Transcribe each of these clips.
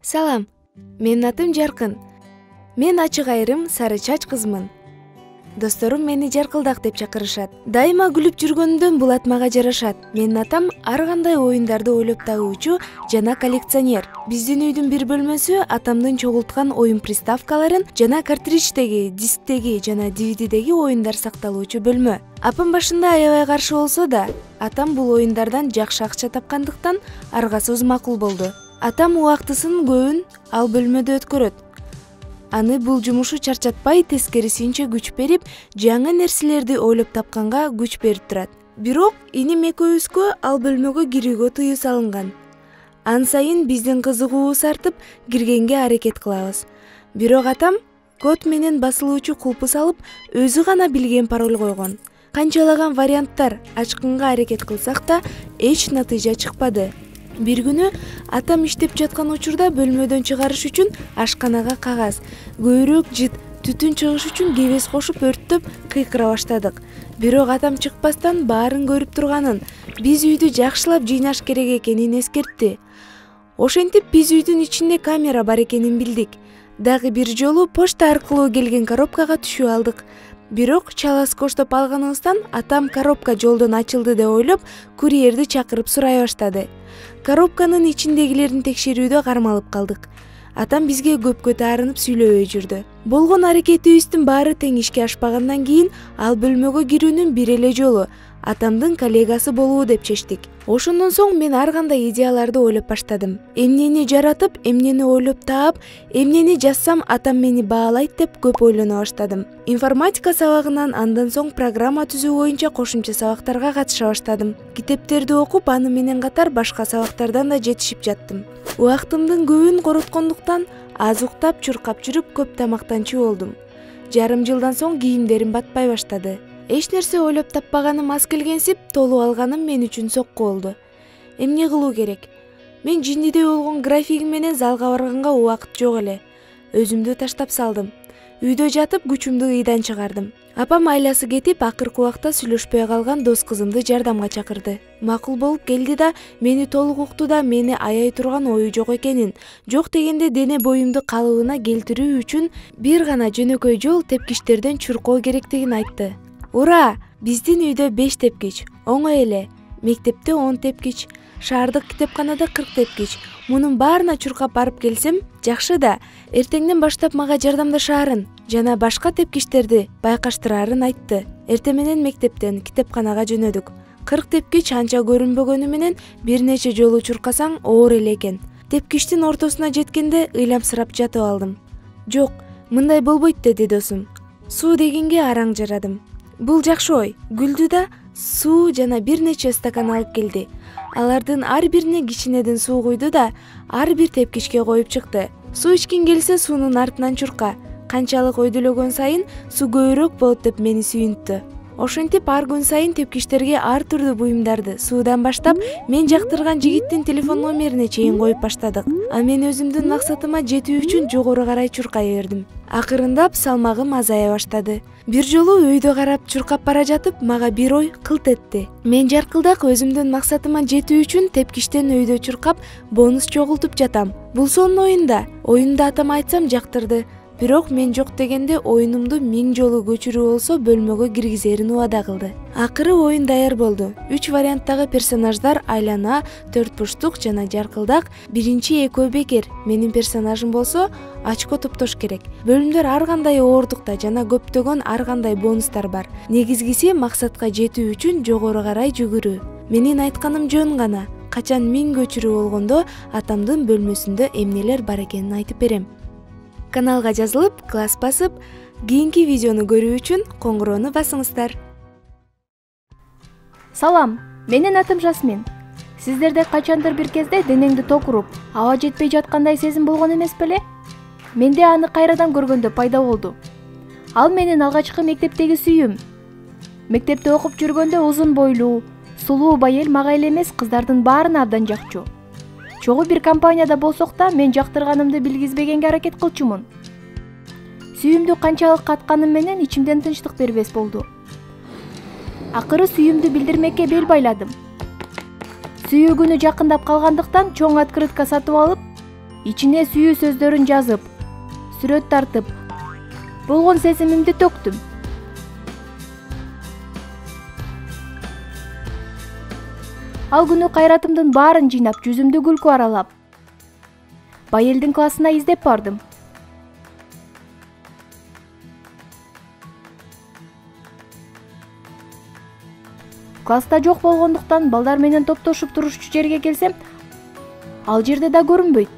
Салам, менин атым Жаркын. Мен ачык айрым сары чач кызмын. Досторум мени Жаркылдак деп чакырышат. Дайыма күлүп жүргөнүмдөн бул ат мага жарашат. Менин атам ар кандай оюндарды ойлоп тагуучу жана коллекционер. Биздин үйдүн бир бөлмөсү атамдын чогулткан оюн приставкаларын жана картридждеги, дисктеги жана DVDдеги оюндар сакталуучу бөлмө. Апам башында аябай каршы болсо да, атам бул оюндардан жакшы акча тапкандыктан аргасыз макул болду. Атам убактысын көбүн ал бөлмөдө өткөрөт. Аны бул жумушу чарчатпай, тескерисинче күч берип, жаңы нерселерди ойлоп тапканга күч берип турат. Бирок иним экөөбүзгө ал бөлмөгө кирүүгө тыюу салынган. Ан сайын биздин кызыгуубуз артып, киргенге аракет кылабыз. Бирок атам код менен басылуучу кулпу салып, өзү гана билген пароль койгон. Канчалаган варианттар ачкынга аракет кылсак да, эч натыйжа чыкпады. Бир күнү атам иштеп жаткан учурда бөлмөдөн чыгарыш үчүн ашканага кагаз, көйрөк, жыт, түтүн чыгыш үчүн кебес кошуп өрттөп кыйкыра баштадык. Бирок атам чыкпастан баарын көрүп турганын, биз үйдү жакшылап жыйнаш керек экенин эскертти. Ошентип биз үйдүн ичинде камера бар экенин билдик. Дагы бир жолу почта аркылуу келген коробкага түшүп алдык. Бирок чалас коштоп алганыбыздан атам коробка жолдон ачылды деп ойлоп, курьерди чакырып сурай баштады. Коробканын ичиндегилерин текшерүүдө кармалып калдык. Атам бизге көпкө таарынып сүйлөбөй жүрдү. Болгон аракетибиздин баары тең ишке ашпагандан кийин ал бөлмөгө кирүүнүн бир эле жолу атамдын коллегасы болуу деп чечтик. Ошондон соң мен ар кандай идеяларды ойлоп баштадым. Эмнени жаратып, эмнени ойлоп таап, эмнени жазсам атам мени баалайт деп көп ойлоно баштадым. Информатика сабагынан андан соң программа түзүү боюнча кошумча сабактарга катыша баштадым. Китептерди окуп, аны менен катар башка сабактардан да жетишип жаттым. Убактымдын көбүн короткондуктан аз уктап, чуркап жүрүп көп тамактанчу болдум. Жарым жылдан соң кийимдерим батпай баштады. Эч нерсе ойлоп таппаганым аз келгенсип, толуп алганым мен үчүн сокку болду. Эмне кылуу керек? Мен жиндидей болгон графигим менен залга барганга убакыт жок эле. Өзүмдү таштап салдым. Үйдө жатып күчүмдү ыйдан чыгардым. Апам айласы кетип, акыркы убакта сүйлөшпөй калган дос кызымды жардамга чакырды. Макул болуп келди да, мени толук укту да, мени аяй турган ою жок экенин, жок дегенде дене боюмду калыбына келтирүү үчүн бир гана жөнөкөй жол тепкичтерден чуркоо керектигин айтты. Ура! Биздин үйдө 5 тепкич, оңой эле. Мектепте 10 тепкич, шаардык китепканада 40 тепкич. Мунун баарына чуркап барып келсем, жакшы да, эртеңден баштап мага жардамдашаарын жана башка тепкичтерди байкаштырарын айтты. Эртең менен мектептен китепканага жөнөдүк. 40 тепкич анча көрүнбөгөнү менен бир нече жолу чуркасаң оор эле экен. Тепкичтин ортосуна жеткенде ыйламсырап жатып алдым. Жок, мындай болбойт деди досум. Суу дегенге араң жарадым. Бул жакшы ой. Гүлдү да суу жана бир нече стакан алып келди. Алардын ар бирине кичинеден суу куйду да, ар бир тепкичке коюп чыкты. Суу ичкиң келсе суунун артынан чурка. Канчалык ойдулөгөн сайын суу көбүрөөк болот деп мени сүйүнттү. Ошентип ар күн сайын тепкичтерге ар түрдүү буюмдарды, суудан баштап, мен жактырган жигиттин телефон номерине чейин коюп баштадык. А мен өзүмдүн максатыма жетүү үчүн жогору карай чуркай бердим. Акырындап салмагым азая баштады. Бир жолу өйдө карап чуркап бара жатып, мага бир ой кылт этти. Мен Жаркылдак өзүмдүн максатыма жетүү үчүн тепкичтен өйдө чуркап, бонус чогултуп жатам. Бул сонун оюнда. Оюнду атама айтсам жактырды. Бирок мен жок дегенде оюнумду 1000 жолу көчүрүү болсо бөлмөгө киргизерин убада кылды. Акыры оюн даяр болду. 3 варианттагы персонаждар Айлана, Төртбурчтук жана Жаркылдак. Биринчи экөө бекер, менин персонажым болсо очко топтош керек. Бөлүмдөр ар кандай оордукта жана көптөгөн ар кандай бонустар бар. Негизгиси максатка жетүү үчүн жогору карай жүгүрүү. Менин айтканым жөн гана. Качан 1000 көчүрүү болгондо атамдын бөлмөсүндө эмнелер бар экенин айтып берем. Каналга жазылып, класс басып, кийинки видеону көрүү үчүн коңгуроону басыңыздар. Салам, менин атым Жасмин. Сиздерде качандыр бир кезде денеңди ток уруп, аба жетпей жаткандай сезим болгон эмес беле? Менде аны кайрадан көргөндө пайда болду. Ал менин алгачкы мектептеги сүйүм. Мектепте окуп жүргөндө узун бойлуу, сулуу байел мага эле эмес, кыздардын баарына абдан жакчу. Чогуу бир компанияда болсок да, мен жактырганымды билгизбегенге аракет кылчумун. Сүйүмдү канчалык катканым менен ичимден тынчтык бербес болду. Акыры сүйүмдү билдирмекке бел байладым. Сүйүү күнү жакындап калгандыктан чоң открытка сатып алып, ичине сүйүү сөздөрүн жазып, сүрөт тартып, болгон сезимимди төктүм. Ал күнү кайратымдын баарын жыйнап, жүзүмдү күлкү аралап, Байелдин классына издеп бардым. Класста жок болгондуктан балдар менен топтошуп турушчу жерге келсем, ал жерде да көрүнбөйт.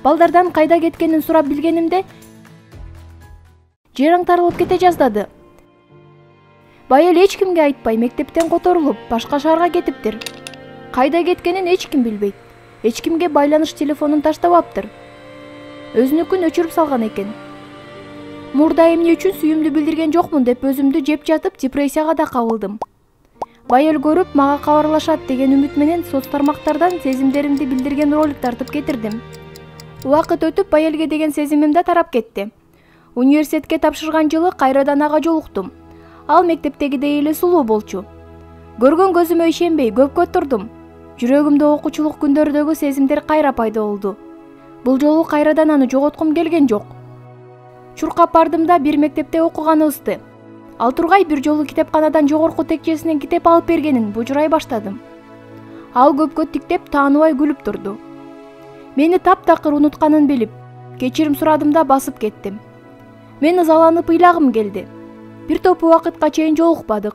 Балдардан кайда кеткенин сурап билгенимде, жер аңтарылып кете жаздады. Байел эч кимге айтпай мектептен которулуп, башка шаарга кетиптир. Кайда кеткенин эч ким билбейт. Эч кимге байланыш телефонун таштабаптыр. Өзүнүкүн өчүрүп салган экен. Мурда эмне үчүн сүйүүмдү билдирген жокмун деп өзүмдү жеп жатып, депрессияга да кабылдым. Байел көрүп, мага кабарлашат деген үмүт менен соц тармактардан сезимдеримди билдирген ролик тартып кетирдим. Убакыт өтүп, Байелге деген сезимим да тарап кетти. Университетке тапшырган жылы кайрадан ага жолуктум. Ал мектептегидей эле сулуу болчу. Көргөн көзүмө ишенбей көпкө турдум. Жүрөгүмдө окуучулук күндөрдөгү сезимдер кайра пайда болду. Бул жолу кайрадан аны жоготкум келген жок. Чуркап бардым да бир мектепте окуганыбызды. Ал тургай бир жолу китепканадан жогорку текчесинен китеп алып бергенин бужурай баштадым. Ал көпкө тиктеп тааныбай күлүп турду. Мени таптакыр унутканын билип, кечирим сурадым да басып кеттим. Мен ызаланып ыйлагым келди. Бир топ убакытка чейин жолукпадык.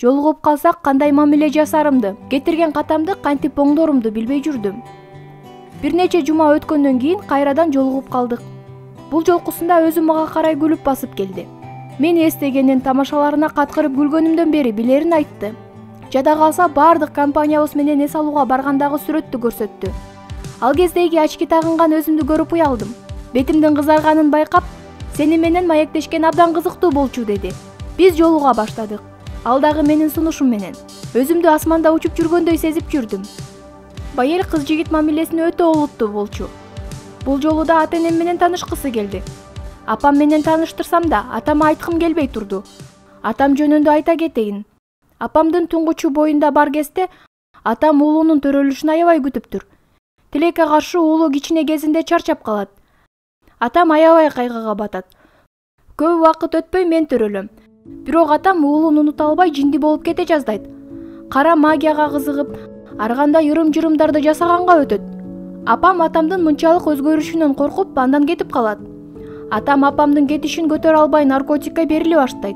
Жолугуп калсак кандай мамиле жасарымды, кетирген катамды кантип оңдорумду билбей жүрдүм. Бир нече жума өткөндөн кийин кайрадан жолугуп калдык. Бул жолкусунда өзү мага карай күлүп басып келди. Мени эстегенин, тамашаларына каткырып күлгөнүмдөн бери билерин айтты. Жада калса бардык компаниябыз менен эс алууга баргандагы сүрөттү көрсөттү. Ал кездеги очки тагынган өзүмдү көрүп уялдым. Бетимдин кызарганын байкап, сени менен маектешкен абдан кызыктуу болчу деди. Биз жолуга баштадык. Ал дагы менин сунушум менен. Өзүмдү асманда учуп жүргөндөй сезип жүрдүм. Байел кыз жигит мамилесине өтө олуттуу болчу. Бул жолу да ата-энем менен таанышкысы келди. Апам менен тааныштырсам да, атама айткым келбей турду. Атам жөнүндө айта кетейин. Апамдын туңгучу боюнда бар кезде атам уулунун төрөлүшүн аябай күтүптүр. Тилекке каршы уулу кичине кезинде чарчап калат. Атам аябай кайгыга батат. Көп убакыт өтпөй мен төрөлөм. Бирок атам уулун унута албай жинди болуп кете жаздайт. Кара магияга кызыгып, ар кандай ырым-жырымдарды жасаганга өтөт. Апам атамдын мынчалык өзгөрүшүнөн коркуп, андан кетип калат. Атам апамдын кетишин көтөрө албай наркотикке бериле баштайт.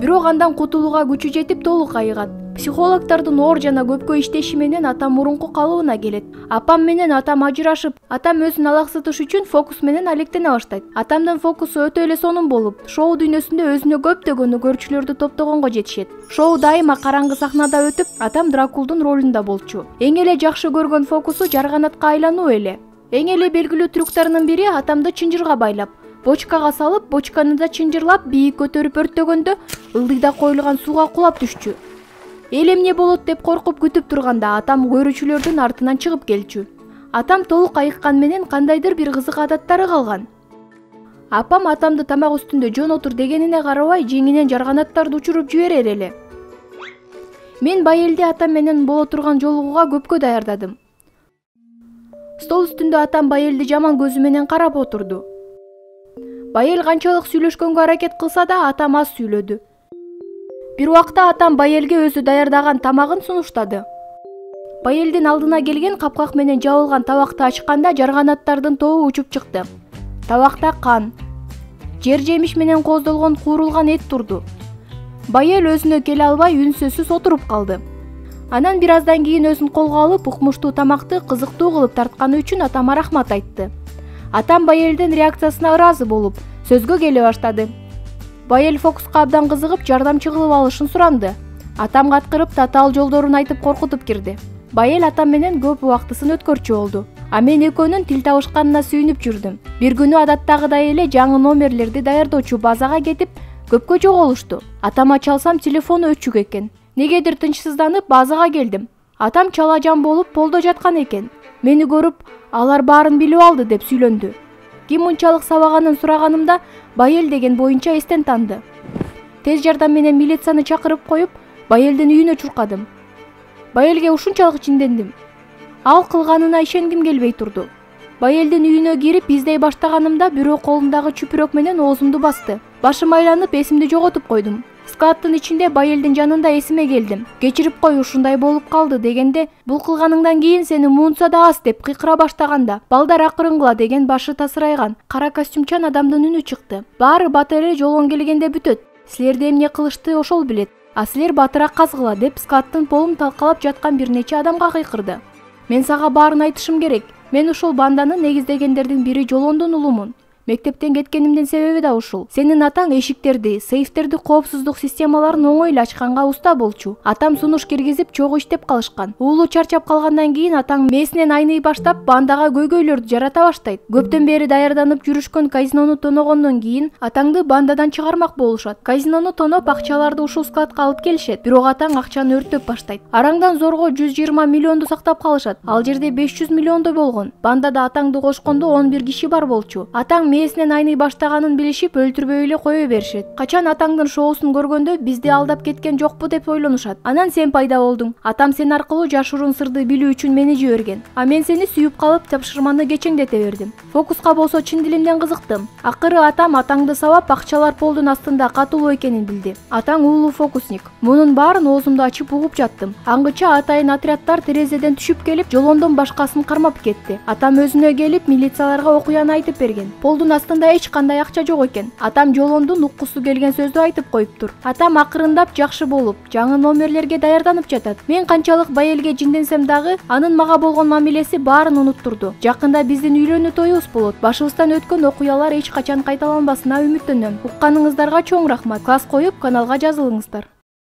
Бирок андан кутулууга күчү жетип толук айыгат. Психологдордун оор жана көпкө иштеши менен атам мурунку калыбына келет. Апам менен атам ажырашып, атам өзүн алаксытыш үчүн фокус менен алектене баштайт. Атамдын фокусу өтө эле сонун болуп, шоу дүйнөсүндө өзүнө көптөгөн көрүүчүлөрдү топтогонго жетишет. Шоу дайыма караңгы сахнада өтүп, атам Дракулдун ролунда болчу. Эң эле жакшы көргөн фокусу жарганатка айлануу эле. Эң эле белгилүү трюктарынын бири атамды чынжырга байлап, бочкага салып, бочканы да чынжырлап бийик көтөрүп өрттөгөндө ылдыйда коюлган сууга кулап түшчү. Эл эмне болот деп коркуп күтүп турганда атам көрүүчүлөрдүн артынан чыгып келчү. Атам толук айыккан менен кандайдыр бир кызык адаттары калган. Апам атамды тамак үстүндө жөн отур дегенине карабай жеңинен жарганаттарды учуруп жиберер эле. Мен Байелди атам менен боло турган жолугууга көпкө даярдадым. Стол үстүндө атам Байелди жаман көзү менен карап отурду. Байел канчалык сүйлөшкөнгө аракет кылса да атам аз сүйлөдү. Бир убакта атам Байелге өзү даярдаган тамагын сунуштады. Байелдин алдына келген капкак менен жабылган табакты ачканда жарганаттардын тобу учуп чыкты. Табакта кан, жер жемиш менен кооздолгон куурулган эт турду. Байел өзүнө келе албай үнсүзсүз отуруп калды. Анан бир аздан кийин өзүн колго алып, укмуштуу тамакты кызыктуу кылып тартканы үчүн атама рахмат айтты. Атам Байелдин реакциясына ыраазы болуп, сөзгө келе баштады. Байел фокуска абдан кызыгып, жардамчы кылып алышын суранды. Атам каткырып, татаал жолдорун айтып коркутуп кирди. Байел атам менен көп убактысын өткөрчү болду. А мен экөөнүн тил табышканына сүйүнүп жүрдүм. Бир күнү адаттагыдай эле жаңы номерлерди даярдоочу базага кетип, көпкө жоголушту. Атама чалсам телефону өчүк экен. Негедир тынчсызданып базага келдим. Атам чалажан болуп полдо жаткан экен. Мени көрүп, алар баарын билип алды деп сүйлөндү. Ким мынчалык сабаганын сураганымда Байел деген боюнча эстен таанды. Тез жардам менен милицияны чакырып коюп, Байелдин үйүнө чуркадым. Байелге ушунчалык чиндендим. Ал кылганына ишенгим келбей турду. Байелдин үйүнө кирип издей баштаганымда бирөө колундагы чүпүрөк менен оозумду басты. Башым айланып, эсимди жоготуп койдум. Скаттын ичинде Байелдин жанында эсиме келдим. Кечирип кой, ушундай болуп калды дегенде, бул кылганыңдан кийин сени муунтса да аз деп кыйкыра баштаганда, балдар акырынгыла деген башы тасырайган кара костюмчан адамдын үнү чыкты. Баары батыр эле жолгон келгенде бүтөт. Силерди эмне кылышты ошол билет. А силер батыраак казгыла деп Скаттын полун талкалап жаткан бир нече адамга кыйкырды. Мен сага баарын айтышым керек. Мен ушул банданы негиздегендердин бири Жолондун улумун. Мектептен кеткенимдин себеби да ушул. Сенин атаң эшиктерди, сейфтерди, коопсуздук системаларын оңой эле ачканга уста болчу. Атам сунуш киргизип, чогуу иштеп калышкан. Уулу чарчап калгандан кийин атаң мээсинен айный баштап, бандага көйгөйлөрдү жарата баштайт. Көптөн бери даярданып жүрүшкөн казинону тоногондон кийин атаңды бандадан чыгармак болушат. Казинону тоноп, акчаларды ушул складка алып келишет. Бирок атаң акчаны өрттөп баштайт. Араңдан зорго 120 миллионду сактап калышат. Ал жерде 500 миллиондо болгон. Бандада атаңды кошкондо 11 киши бар болчу. Атаң мээсинен айный баштаганын билишип, өлтүрбөй эле кое беришет. Качан атаңдын шоусун көргөндө бизди алдап кеткен жокпу деп ойлонушат. Анан сен пайда болдуң. Атам сен аркылуу жашыруун сырды билүү үчүн мени жиберген. А мен сени сүйүп калып, тапшырманы кечеңдете бердим. Фокуска болсо чын дилимден кызыктым. Акыры атам атаңды сабап, акчалар полдун астында катылуу экенин билди. Атаң уулу фокусник. Мунун баарын оозумду ачып угуп жаттым. Аңгыча атайын отряддар терезеден түшүп келип, Жолондон башкасын кармап кетти. Атам өзүнө келип, милицияларга окуяны айтып берген. Полдун астында эч кандай акча жок экен. Атам Жолондун уккусу келген сөздү айтып коюптур. Атам акырындап жакшы болуп, жаңы номерлерге даярданып жатат. Мен канчалык Байелге жинденсем дагы, анын мага болгон мамилеси баарын унуттурду. Жакында биздин үйлөнүү тоюбуз болот. Башыбыздан өткөн окуялар эч качан кайталанбасына үмүттөнөм. Укканыңыздарга чоң рахмат. Класс коюп, каналга жазылыңыздар.